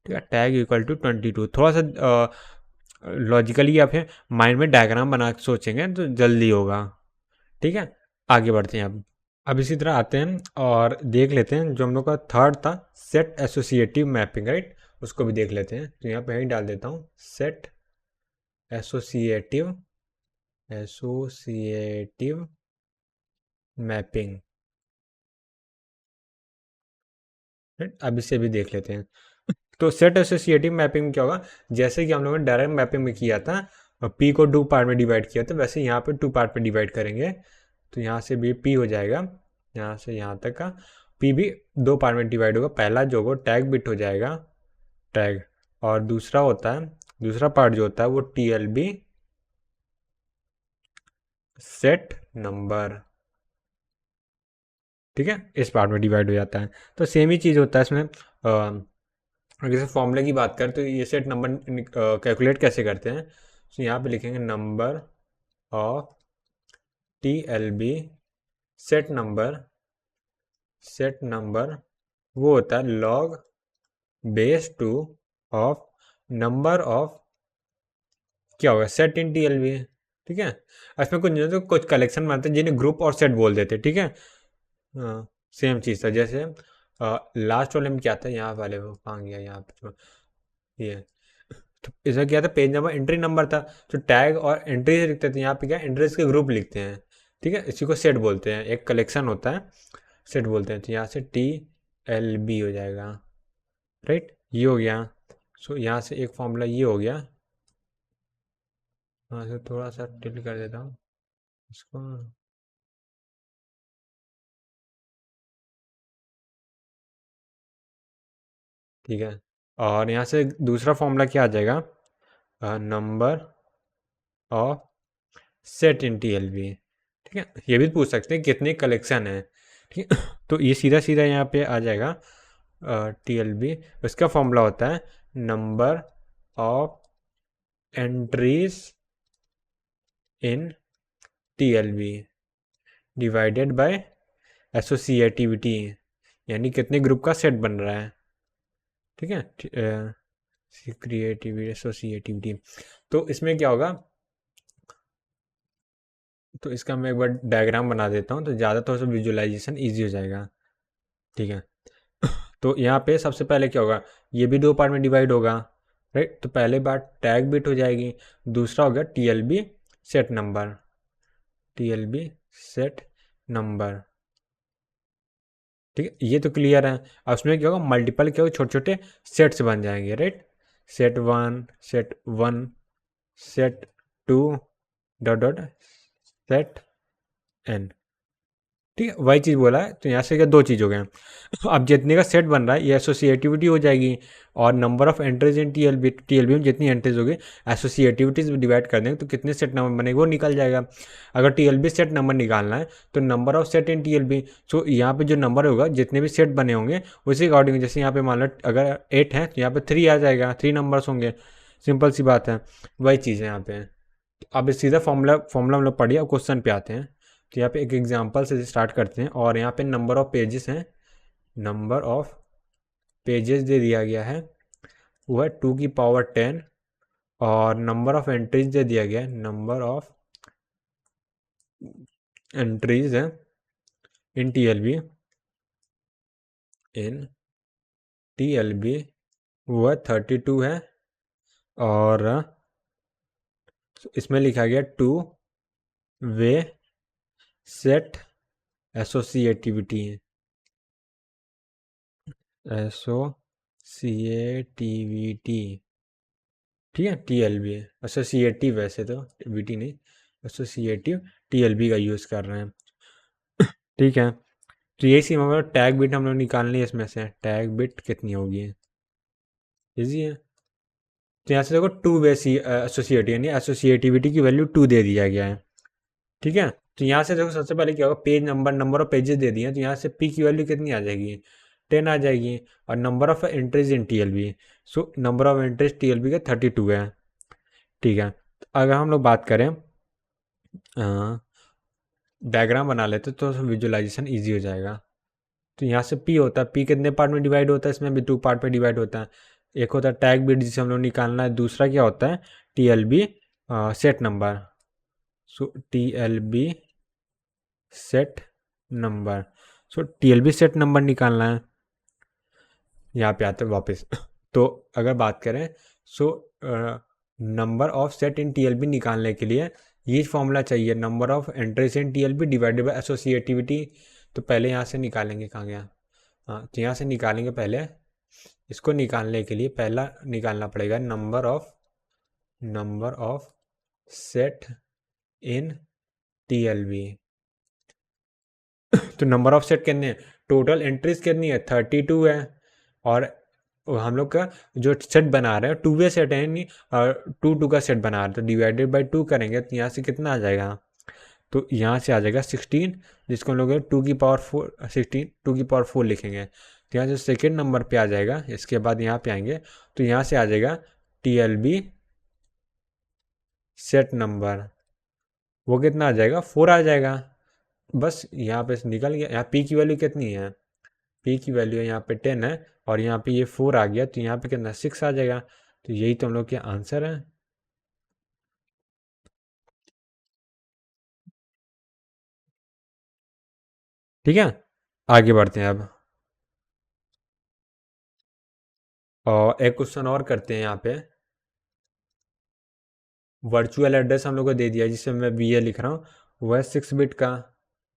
ठीक है, टैग इक्वल टू 22। थोड़ा सा लॉजिकली या फिर माइंड में डायग्राम बना के सोचेंगे तो जल्दी होगा। ठीक है, आगे बढ़ते हैं। अब इसी तरह आते हैं और देख लेते हैं जो हम लोग का थर्ड था, सेट एसोसिएटिव मैपिंग। राइट, उसको भी देख लेते हैं। तो यहाँ पे ही डाल देता हूँ, सेट एसोसिएटिव मैपिंग। राइट, अब इसे भी देख लेते हैं। तो सेट एसोसिएटिव मैपिंग में क्या होगा, जैसे कि हम लोगों ने डायरेक्ट मैपिंग में किया था, पी को 2 पार्ट में डिवाइड किया था, वैसे यहाँ पे 2 पार्ट में डिवाइड करेंगे। तो यहाँ से भी पी हो जाएगा, यहाँ से यहाँ तक का पी भी 2 पार्ट में डिवाइड होगा। पहला जो होगा टैग बिट हो जाएगा, टैग, और दूसरा होता है, दूसरा पार्ट जो होता है वो TLB सेट नंबर। ठीक है, इस पार्ट में डिवाइड हो जाता है। तो सेम ही चीज़ होता है इसमें। अगर जैसे फॉर्मूले की बात करें तो ये सेट नंबर कैलकुलेट कैसे करते हैं, तो यहाँ पे लिखेंगे number of TLB set number वो होता है log base 2 of number of क्या होगा, सेट इन TLB। ठीक है, इसमें कुछ नहीं, तो कुछ कलेक्शन बनाते हैं जिन्हें ग्रुप और सेट बोल देते हैं। ठीक है, हाँ, सेम चीज़ था। जैसे लास्ट वाले में क्या था, यहाँ वाले वो कहाँ गया, यहाँ पे ये, तो इसमें क्या था, पेज नंबर एंट्री नंबर था, तो टैग और एंट्री लिखते थे। यहाँ पे क्या, एंट्रीज के ग्रुप लिखते हैं। ठीक है, इसी को सेट बोलते हैं, एक कलेक्शन होता है, सेट बोलते हैं। तो यहाँ से TLB हो जाएगा। राइट, ये हो गया। सो यहाँ से एक फॉर्मूला ये हो गया। यहाँ से थोड़ा सा टिल्ट कर देता हूँ इसको। ठीक है, और यहाँ से दूसरा फॉर्मूला क्या आ जाएगा, number of set in TLB। ठीक है, ये भी पूछ सकते हैं कितने कलेक्शन है। ठीक है, तो ये सीधा सीधा यहाँ पे आ जाएगा TLB। इसका फॉर्मूला होता है number of entries in TLB divided by associativity, यानी कितने ग्रुप का सेट बन रहा है। ठीक है, क्रिएटिविटी एसोसिएटिविटी। तो इसमें क्या होगा, तो इसका मैं एक बार डायग्राम बना देता हूँ तो ज़्यादा थोड़ा सा विजुअलाइजेशन ईजी हो जाएगा। ठीक है, तो यहाँ पे सबसे पहले क्या होगा, ये भी 2 पार्ट में डिवाइड होगा। राइट, तो पहले बार टैग बिट हो जाएगी, दूसरा हो गया TLB set number, TLB set number. ठीक है, ये तो क्लियर है। अब उसमें क्या होगा, मल्टीपल क्या होगा, छोटे छोटे सेट्स बन जाएंगे। Right, set 1 set 2 dot dot set N। ठीक है, वही चीज़ बोला है। तो यहाँ से क्या, 2 चीज़ हो गए। अब जितने का सेट बन रहा है ये एसोसिएटिविटी हो जाएगी, और number of entries in TLB में जितनी एंट्रीज होगी एसोसिएटिविटीज डिवाइड कर देंगे तो कितने सेट नंबर बनेंगे वो निकल जाएगा। अगर TLB सेट नंबर निकालना है तो number of set in TLB, सो यहाँ पे जो नंबर होगा जितने भी सेट बने होंगे उसी अकॉर्डिंग, जैसे यहाँ पे मान लो अगर 8 है तो यहाँ पे 3 आ जाएगा, 3 नंबर्स होंगे। सिंपल सी बात है, वही चीज़ है यहाँ पे। अब सीधा फॉर्मूला फॉर्मूला हम लोग पढ़िए, अब क्वेश्चन पे आते हैं। तो यहाँ पे एक एग्जांपल से स्टार्ट करते हैं, और यहाँ पे नंबर ऑफ पेजेस हैं, नंबर ऑफ पेजेस दे दिया गया है वो है 2 की पावर 10, और नंबर ऑफ एंट्रीज दे दिया गया है, नंबर ऑफ एंट्रीज है इन TLB वो है 32 है, और इसमें लिखा गया two way set associativity, associativity, ठीक है, टीएलबी है, एसोसिएटिव वैसे तो वीटी नहीं, एसोसिएटिव टीएलबी का यूज़ कर रहे हैं, ठीक है। तो यही सी मतलब टैग बिट हम लोग निकालनी है इसमें से, टैग बिट कितनी होगी, इजी है। तो यहाँ से देखो टू वे सी एसोसिएटिव यानी एसोसिएटिविटी की वैल्यू 2 दे दिया गया है, ठीक है। तो यहाँ से देखो सबसे पहले क्या होगा, page number, number of pages दे दिए हैं, तो यहाँ से पी की वैल्यू कितनी आ जाएगी, 10 आ जाएगी। और number of entries in TLB, so number of entries TLB का 32 है, ठीक है। तो अगर हम लोग बात करें डायग्राम बना लेते तो विजुअलाइजेशन ईजी हो जाएगा। तो यहाँ से पी होता है, पी कितने पार्ट में डिवाइड होता है, इसमें भी 2 पार्ट में डिवाइड होता है। एक होता है टैग बिट जिसे हम लोग निकालना है, दूसरा क्या होता है टीएलबी सेट नंबर, सो टीएलबी सेट नंबर, सो टीएलबी सेट नंबर निकालना है। यहाँ पे आते हैं वापस तो अगर बात करें so number of set in TLB निकालने के लिए ये फॉर्मूला चाहिए, number of entries in TLB divided by associativity. तो पहले यहाँ से निकालेंगे, कहाँ गया, हाँ, तो यहाँ से निकालेंगे पहले। इसको निकालने के लिए पहला निकालना पड़ेगा number of set in TLB. तो नंबर ऑफ सेट कितने हैं, टोटल एंट्रीज कितनी है 32 है, और हम लोग का जो सेट बना रहे हैं 2 वे सेट है, नहीं, और 2 का सेट बना रहे हैं, तो डिवाइडेड बाई 2 करेंगे तो यहाँ से कितना आ जाएगा, तो यहाँ से आ जाएगा 16, जिसको हम लोग 2 की पावर 4, 16 2 की पावर 4 लिखेंगे। तो यहाँ से सेकेंड नंबर पे आ जाएगा, इसके बाद यहाँ पे आएंगे तो यहाँ से आ जाएगा टीएलबी सेट नंबर, वो कितना आ जाएगा 4 आ जाएगा। बस यहाँ पे निकल गया। यहाँ पी की वैल्यू कितनी है, पी की वैल्यू है यहाँ पे 10 है, और यहाँ पे ये 4 आ गया, तो यहाँ पे कितना 6 आ जाएगा। तो यही तो हम लोग के आंसर है। ठीक है, आगे बढ़ते हैं अब, और एक क्वेश्चन और करते हैं। यहाँ पे वर्चुअल एड्रेस हम लोग को दे दिया, जिससे मैं बी ए लिख रहा हूँ, वह 6 बिट का,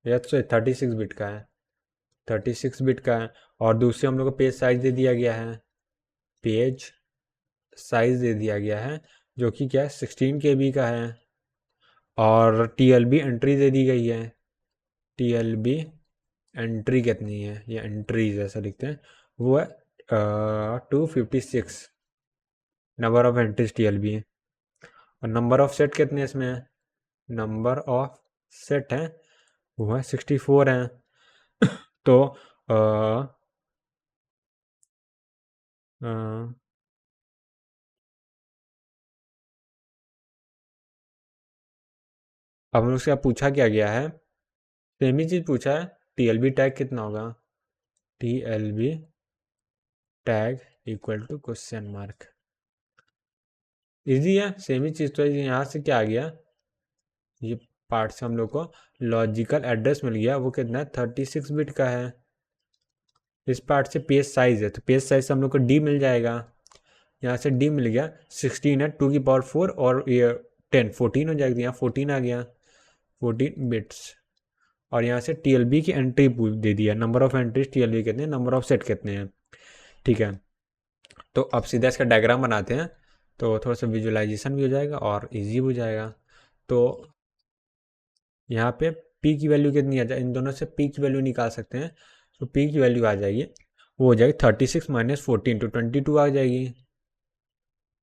या तो 36 बिट का है, 36 बिट का है। और दूसरे हम लोग को पेज साइज दे दिया गया है, पेज साइज दे दिया गया है, जो कि क्या है 16 KB का है। और टीएलबी एंट्री दे दी गई है, टीएलबी एंट्री कितनी है, ये एंट्रीज ऐसा लिखते हैं, वो है 256 नंबर ऑफ एंट्रीज टीएलबी है। और नंबर ऑफ सेट कितने इसमें है, नंबर ऑफ सेट है वो है 64 है। तो अ, अ, अब हम उससे पूछा क्या गया है, सेम ही चीज़ पूछा है, टीएलबी टैग कितना होगा, TLB tag equal to question mark, easy है, सेम ही चीज़। तो यहाँ से क्या आ गया, ये पार्ट से हम लोग को लॉजिकल एड्रेस मिल गया, वो कितना है 36 बिट का है। इस पार्ट से पेज साइज है, तो पेज साइज से हम लोग को डी मिल जाएगा, यहाँ से डी मिल गया, 16 है 2 की पावर 4, और ये 10 14 हो जाएगी, यहाँ 14 आ गया, 14 बिट्स। और यहाँ से टीएलबी की एंट्री दे दिया, नंबर ऑफ एंट्रीज टीएलबी कितने हैं, नंबर ऑफ सेट कितने हैं, ठीक है। तो अब सीधा इसका डायग्राम बनाते हैं, तो थोड़ा सा विजुअलाइजेशन भी हो जाएगा और इजी हो जाएगा। तो यहाँ पे पी की वैल्यू कितनी आ जाए, इन दोनों से पी की वैल्यू निकाल सकते हैं। तो पी की वैल्यू आ जाएगी, वो हो जाएगी 36 माइनस 14 तो 22 आ जाएगी,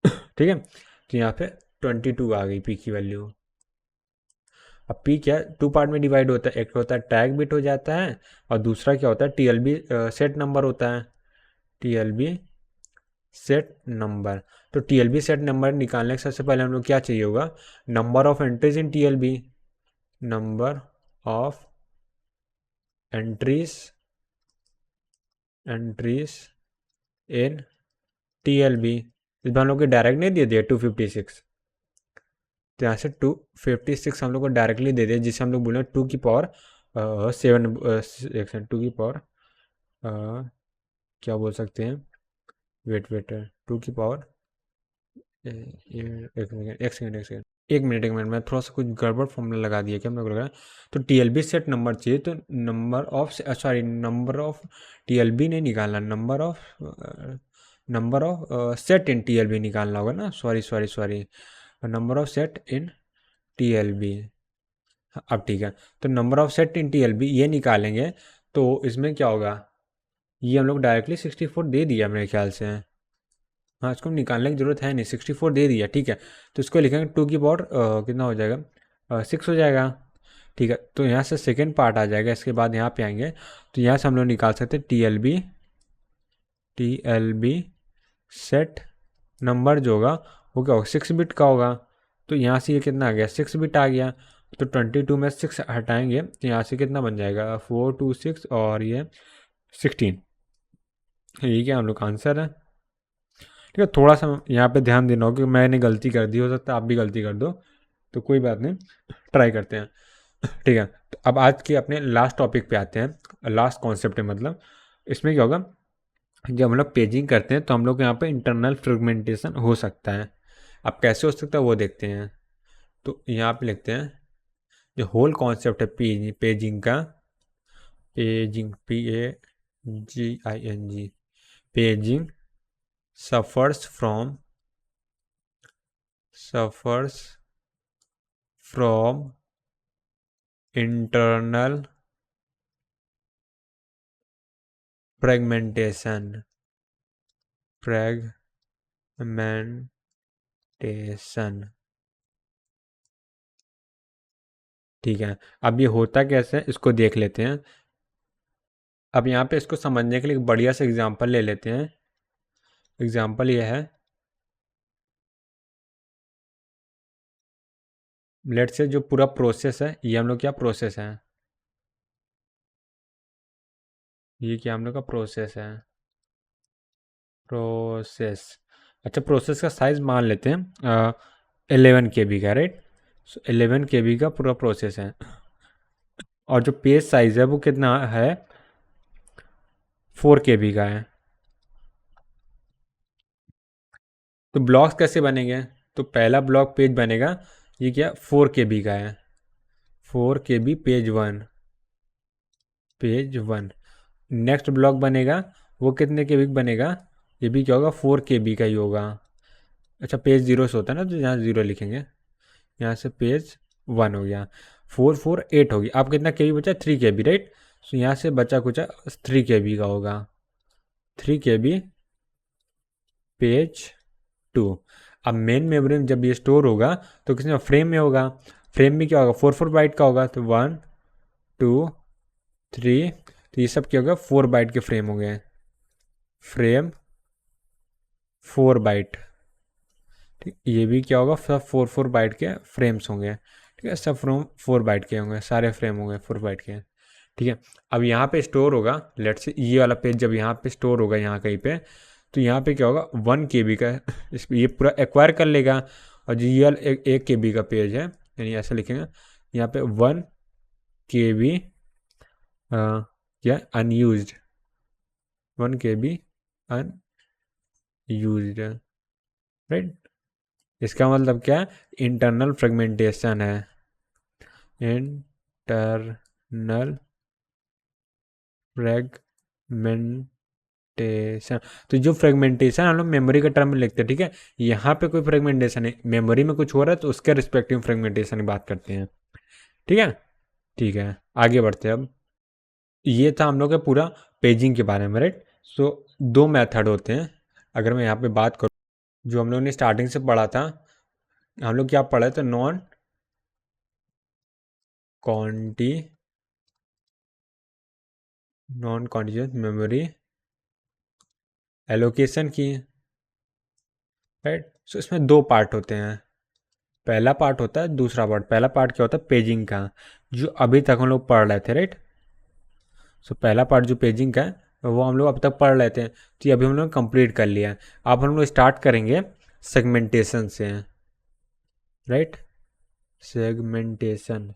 ठीक है। तो यहाँ पे 22 आ गई पी की वैल्यू। अब पी क्या है, 2 पार्ट में डिवाइड होता है, एक होता है टैग बिट हो जाता है, और दूसरा क्या होता है टीएलबी सेट नंबर होता है, टीएलबी सेट नंबर। तो टीएलबी सेट नंबर निकालने के सबसे पहले हम लोग क्या चाहिए होगा, number of entries in TLB, number of entries entries in TLB. इस बार हम लोग को डायरेक्ट नहीं दे दिया 256, तो यहाँ से 256 हम लोग को डायरेक्टली दे दिया, जिसे हम लोग बोले 2 की पावर 7, एक सेकंड, 2 की पावर क्या बोल सकते हैं, वेट 2 की पावर एक सेकंड, एक मिनट मैं थोड़ा सा कुछ गड़बड़ फॉर्मूला लगा दिया क्या हम लोग लगा। तो टीएलबी सेट नंबर चाहिए, तो नंबर ऑफ टीएलबी नहीं निकालना, number of set in TLB निकालना होगा ना। Sorry number of set in TLB. अब ठीक है, तो number of set in TLB ये निकालेंगे तो इसमें क्या होगा, ये हम लोग डायरेक्टली 64 दे दिया मेरे ख्याल से। हाँ, इसको निकालने की जरूरत है नहीं, 64 दे दिया, ठीक है। तो इसको लिखेंगे 2 की पावर कितना हो जाएगा, 6 हो जाएगा, ठीक है। तो यहाँ से सेकेंड पार्ट आ जाएगा, इसके बाद यहाँ पे आएंगे तो यहाँ से हम लोग निकाल सकते हैं T L B set number जो होगा वो क्या होगा, 6 बिट का होगा। तो यहाँ से ये कितना आ गया, 6 बिट आ गया। तो 22 में 6 हटाएंगे तो यहाँ से कितना बन जाएगा, 4 2 6 और ये 16। ये क्या हम लोग का आंसर है, ठीक है। थोड़ा सा यहाँ पे ध्यान देना होगा कि मैंने गलती कर दी, हो सकता है आप भी गलती कर दो, तो कोई बात नहीं, ट्राई करते हैं, ठीक है। तो अब आज के अपने लास्ट टॉपिक पे आते हैं, लास्ट कॉन्सेप्ट है मतलब। इसमें क्या होगा, जब हम लोग पेजिंग करते हैं तो हम लोग यहाँ पे इंटरनल फ्रेगमेंटेशन हो सकता है। अब कैसे हो सकता है वो देखते हैं। तो यहाँ पे लिखते हैं जो होल कॉन्सेप्ट है पेजिंग का, PAGING, paging suffers from internal fragmentation, ठीक है। अब ये होता कैसे है इसको देख लेते हैं। अब यहाँ पे इसको समझने के लिए एक बढ़िया सा एग्जांपल ले लेते हैं। एग्जांपल ये है, लेट से जो पूरा प्रोसेस है ये हम लोग क्या प्रोसेस है, ये क्या हम लोग का प्रोसेस है, प्रोसेस। अच्छा, प्रोसेस का साइज मान लेते हैं 11 KB का, राइट। सो 11 KB का पूरा प्रोसेस है, और जो पेज साइज है वो कितना है, 4 KB का है। तो ब्लॉक्स कैसे बनेंगे, तो पहला ब्लॉक पेज बनेगा, ये क्या 4 KB का है, 4 KB page one. Next block बनेगा वो कितने KB का बनेगा, ये भी क्या होगा 4 KB का ही होगा। अच्छा, पेज 0 से होता है ना, तो यहाँ 0 लिखेंगे, यहाँ से पेज 1 हो गया, 4 4 8 होगी। अब कितना KB बचा, 3 KB, राइट। सो यहाँ से बचा कुछ 3 KB का होगा, 3 KB पेज 2। अब मेन मेमोरी में जब ये स्टोर होगा तो किसमें, फ्रेम में होगा। फ्रेम में क्या होगा, 4 4 बाइट का होगा, तो 1 2 3, तो ये सब क्या होगा 4 बाइट के फ्रेम हो गए, फ्रेम 4 बाइट, ठीक। ये भी क्या होगा, सब 4 4 बाइट के फ्रेम्स होंगे, ठीक है। सब फ्रेम 4 बाइट के होंगे, सारे फ्रेम होंगे 4 बाइट के, ठीक है। अब यहाँ पे स्टोर होगा, लेट से ये वाला पेज जब यहाँ पे स्टोर होगा यहाँ कहीं पे, तो यहाँ पे क्या होगा 1 KB का, इस ये पूरा एक्वायर कर लेगा। और जो ये वाला 1 KB का पेज है, यानी ऐसा लिखेंगे यहाँ पे 1 KB क्या अनयूज्ड, 1 KB अनयूज्ड, राइट। इसका मतलब क्या है, इंटरनल फ्रेगमेंटेशन है, इंटरनल फ्रेगमेंटेशन। तो जो फ्रेगमेंटेशन हम लोग मेमोरी के टर्म में लिखते हैं, ठीक है। यहाँ पे कोई फ्रेगमेंटेशन है, मेमोरी में कुछ हो रहा है तो उसके रिस्पेक्टिव फ्रेगमेंटेशन की बात करते हैं, ठीक है। ठीक है, आगे बढ़ते हैं अब। ये था हम लोग का पूरा पेजिंग के बारे में, राइट। सो 2 मेथड होते हैं। अगर मैं यहाँ पे बात करूँ, जो हम लोग ने स्टार्टिंग से पढ़ा था, हम लोग क्या पढ़े थे, नॉन कॉन्टिन्यूस मेमोरी एलोकेशन की, राइट। सो इसमें 2 पार्ट होते हैं, पहला पार्ट होता है, दूसरा पार्ट। पहला पार्ट क्या होता है, पेजिंग का, जो अभी तक हम लोग पढ़ रहे थे, राइट। सो पहला पार्ट जो पेजिंग का है वो हम लोग अब तक पढ़ रहे थे, तो ये अभी हम लोग कंप्लीट कर लिया है। अब हम लोग स्टार्ट करेंगे सेगमेंटेशन से, राइट। सेगमेंटेशन,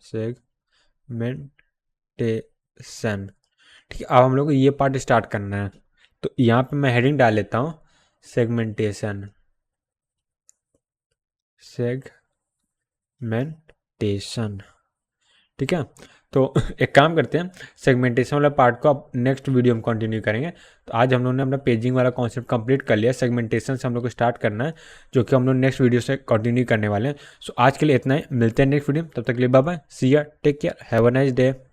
ठीक है। अब हम लोग को ये पार्ट स्टार्ट करना है, तो यहाँ पे मैं हेडिंग डाल लेता हूँ, सेगमेंटेशन, सेगमेंटेशन। ठीक है, तो एक काम करते हैं, सेगमेंटेशन वाला पार्ट को अब नेक्स्ट वीडियो में कंटिन्यू करेंगे। तो आज हम लोगों ने अपना पेजिंग वाला कॉन्सेप्ट कंप्लीट कर लिया, सेगमेंटेशन से हम लोग को स्टार्ट करना है, जो कि हम लोग नेक्स्ट वीडियो से कंटिन्यू करने वाले हैं। सो आज के लिए इतना ही, मिलते हैं नेक्स्ट वीडियो, तब तक के लिए bye bye, see ya, take care, have a nice day.